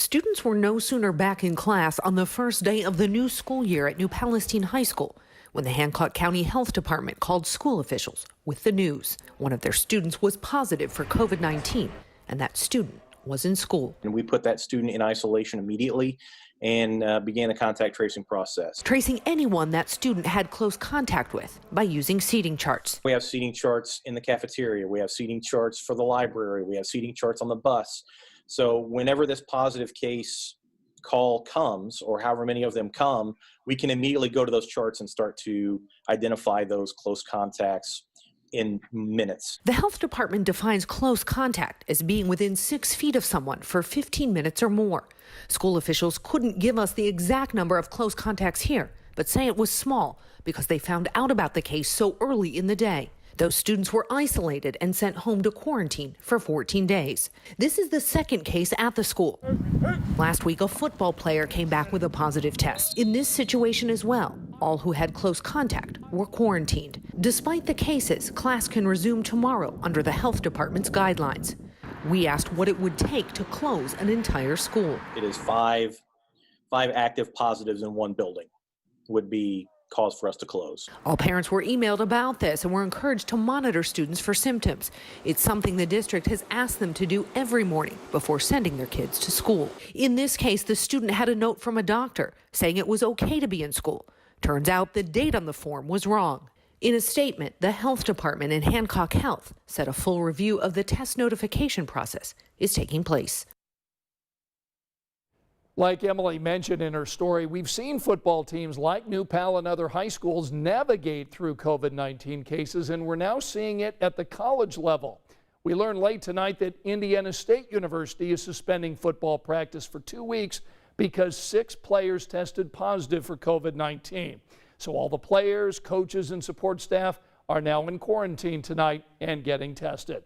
Students were no sooner back in class on the first day of the new school year at New Palestine High School when the Hancock County Health Department called school officials with the news. One of their students was positive for COVID-19, and that student was in school. And we put that student in isolation immediately and began a contact tracing process. Tracing anyone that student had close contact with by using seating charts. We have seating charts in the cafeteria. We have seating charts for the library. We have seating charts on the bus. So whenever this positive case call comes, or however many of them come, we can immediately go to those charts and start to identify those close contacts in minutes. The health department defines close contact as being within 6 feet of someone for 15 minutes or more. School officials couldn't give us the exact number of close contacts here, but say it was small because they found out about the case so early in the day. Those students were isolated and sent home to quarantine for 14 days. This is the second case at the school. Last week, a football player came back with a positive test. In this situation as well, all who had close contact were quarantined. Despite the cases, class can resume tomorrow under the health department's guidelines. We asked what it would take to close an entire school. It is five active positives in one building would be cause for us to close. All parents were emailed about this and were encouraged to monitor students for symptoms. It's something the district has asked them to do every morning before sending their kids to school. In this case, the student had a note from a doctor saying it was okay to be in school. Turns out the date on the form was wrong. In a statement, the health department and Hancock Health said a full review of the test notification process is taking place. Like Emily mentioned in her story, we've seen football teams like New Pal and other high schools navigate through COVID-19 cases, and we're now seeing it at the college level. We learned late tonight that Indiana State University is suspending football practice for 2 weeks because 6 players tested positive for COVID-19. So all the players, coaches, and support staff are now in quarantine tonight and getting tested.